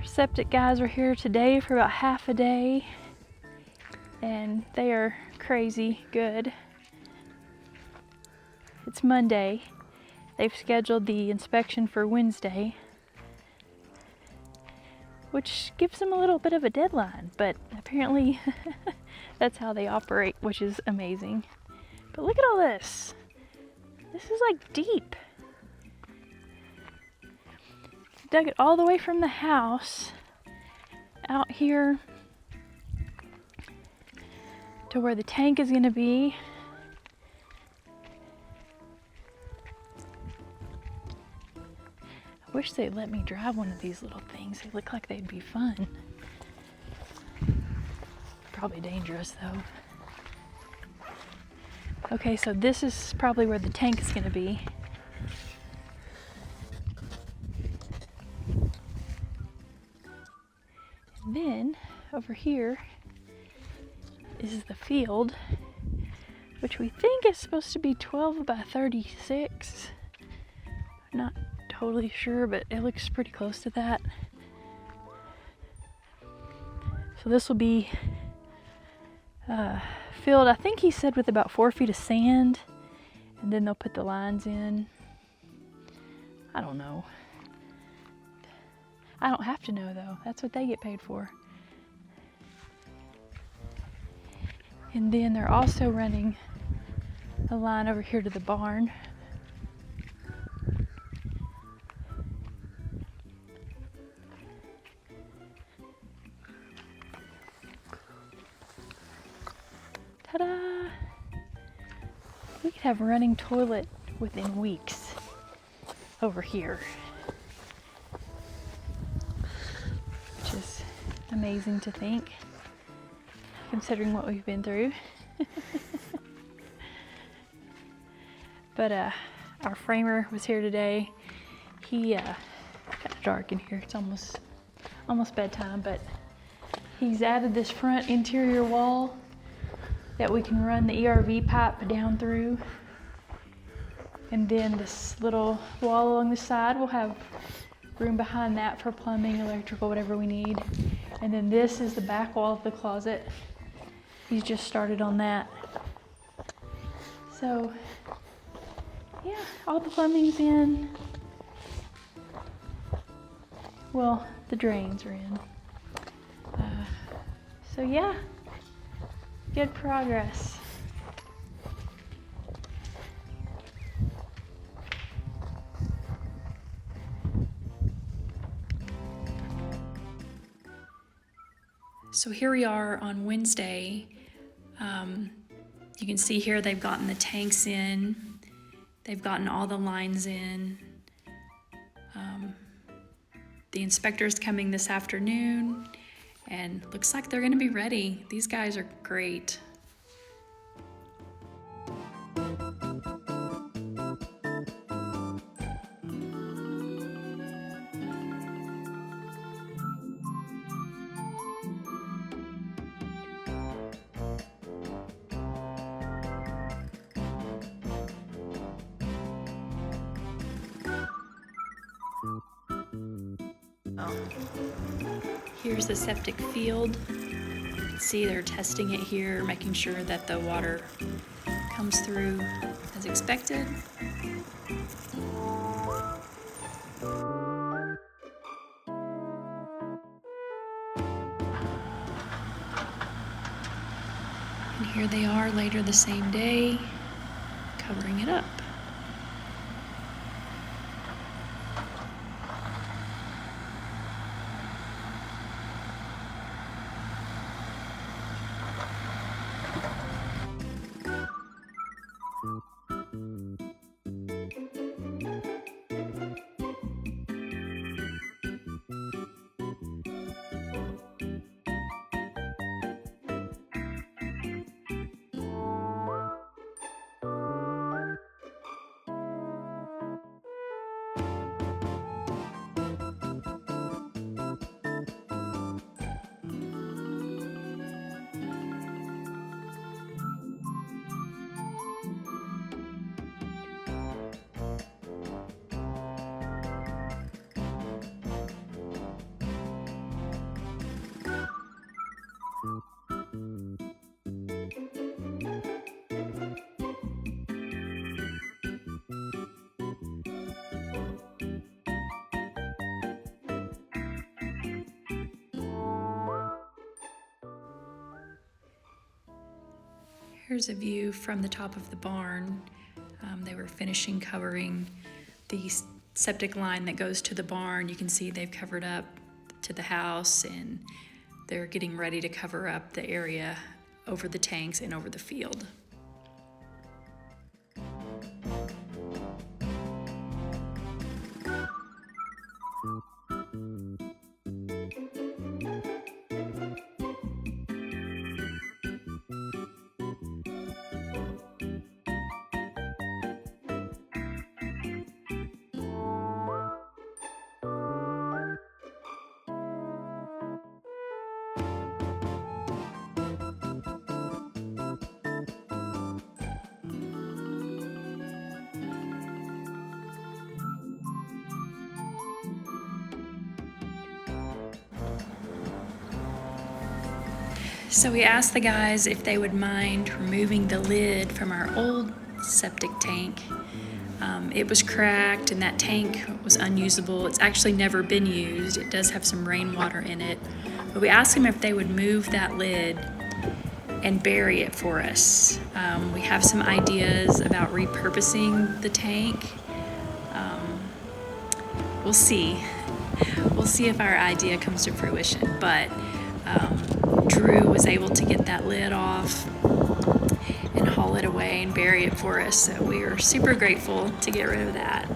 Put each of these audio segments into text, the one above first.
Septic guys are here today for about half a day, and they are crazy good. It's Monday. They've scheduled the inspection for Wednesday, which gives them a little bit of a deadline, but apparently that's how they operate, which is amazing. But look at all this. This is like deep. Dug it all the way from the house out here to where the tank is going to be. I wish they'd let me drive one of these little things. They look like they'd be fun. Probably dangerous though. Okay, so this is probably where the tank is going to be. And then over here is the field, which we think is supposed to be 12 by 36. I'm not totally sure, but it looks pretty close to that. So this will be filled, I think he said, with about 4 feet of sand, and then they'll put the lines in. I don't know. I don't have to know though. That's what they get paid for. And then they're also running a line over here to the barn. Ta-da! We could have a running toilet within weeks over here, which is amazing to think, considering what we've been through. But our framer was here today. He kind of dark in here. It's almost bedtime, but he's added this front interior wall that we can run the ERV pipe down through. And then this little wall along the side, we'll have room behind that for plumbing, electrical, whatever we need. And then this is the back wall of the closet. He's just started on that. So, yeah, all the plumbing's in. Well, the drains are in. So yeah, good progress. So here we are on Wednesday. You can see here they've gotten the tanks in. They've gotten all the lines in. The inspector's coming this afternoon, and looks like they're gonna be ready. These guys are great. Here's the septic field. You can see they're testing it here, making sure that the water comes through as expected. And here they are later the same day, covering it up. Here's a view from the top of the barn. They were finishing covering the septic line that goes to the barn. You can see they've covered up to the house, and they're getting ready to cover up the area over the tanks and over the field. So we asked the guys if they would mind removing the lid from our old septic tank. It was cracked and that tank was unusable. It's actually never been used. It does have some rainwater in it. But we asked them if they would move that lid and bury it for us. We have some ideas about repurposing the tank. We'll see. We'll see if our idea comes to fruition. But Drew was able to get that lid off and haul it away and bury it for us. So we are super grateful to get rid of that.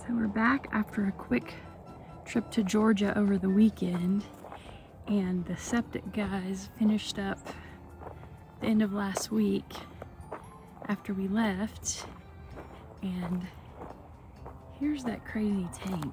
So we're back after a quick trip to Georgia over the weekend, and the septic guys finished up the end of last week after we left, and here's that crazy tank.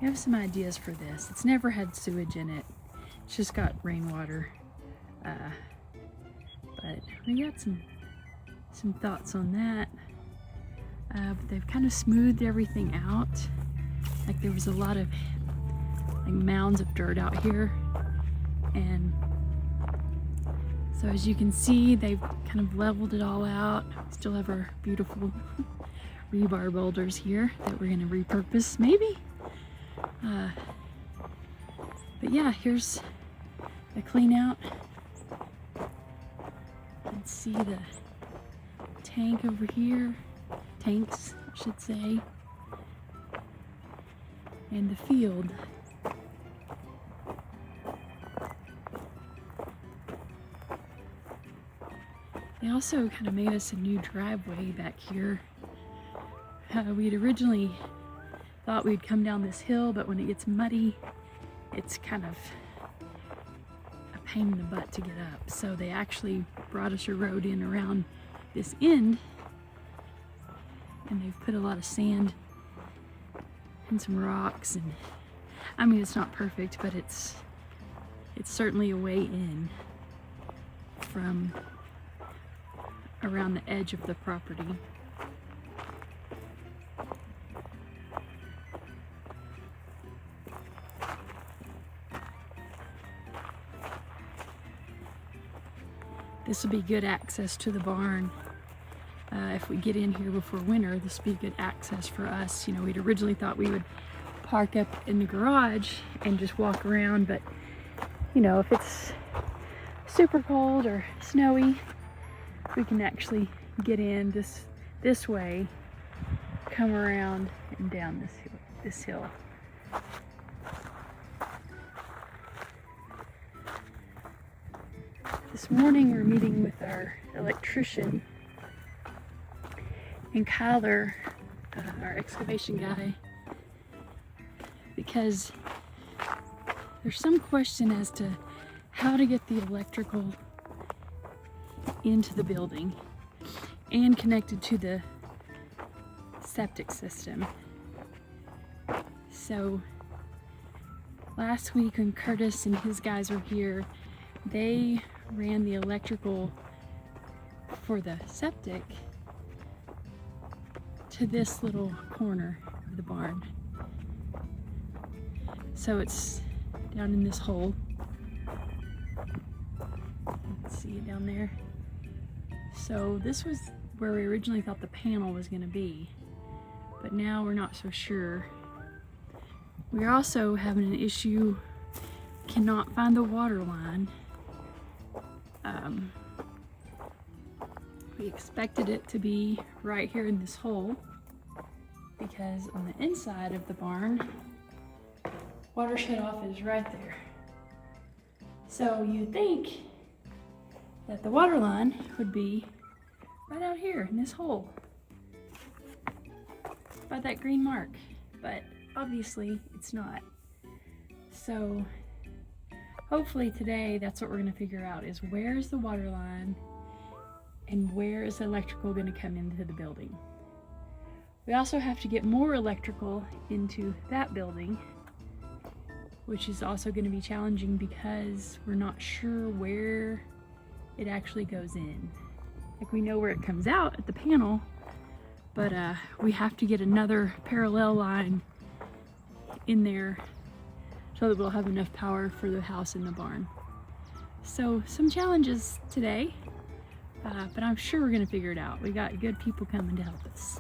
We have some ideas for this. It's never had sewage in it. It's just got rainwater. But we got some thoughts on that. But they've kind of smoothed everything out. Like there was a lot of like mounds of dirt out here, and so as you can see, they've kind of leveled it all out. Still have our beautiful rebar boulders here that we're gonna repurpose maybe. But yeah, here's the clean out. You can see the tank over here. Tanks, I should say, and the field. They also kind of made us a new driveway back here. We'd originally thought we'd come down this hill, but when it gets muddy, it's kind of a pain in the butt to get up. So they actually brought us a road in around this end, and they've put a lot of sand and some rocks, and I mean, it's not perfect, but it's it's certainly a way in from around the edge of the property. This will be good access to the barn. If we get in here before winter, this will be good access for us. You know, we'd originally thought we would park up in the garage and just walk around, but you know, if it's super cold or snowy, we can actually get in this way, come around and down this hill. This morning we're meeting with our electrician and Kyler, our excavation guy, because there's some question as to how to get the electrical into the building and connected to the septic system. So last week when Curtis and his guys were here, they ran the electrical for the septic to this little corner of the barn. So it's down in this hole. Let's see it down there. So this was where we originally thought the panel was going to be, but now we're not so sure. We're also having an issue, cannot find the water line. We expected it to be right here in this hole because on the inside of the barn, water shutoff is right there. So you'd think that the water line would be right out here in this hole by that green mark, but obviously it's not. So hopefully today that's what we're going to figure out, is where is the water line and where is the electrical going to come into the building. We also have to get more electrical into that building, which is also going to be challenging because we're not sure where it actually goes in. Like, we know where it comes out at the panel, but we have to get another parallel line in there so that we'll have enough power for the house and the barn. So some challenges today, but I'm sure we're gonna figure it out. We got good people coming to help us.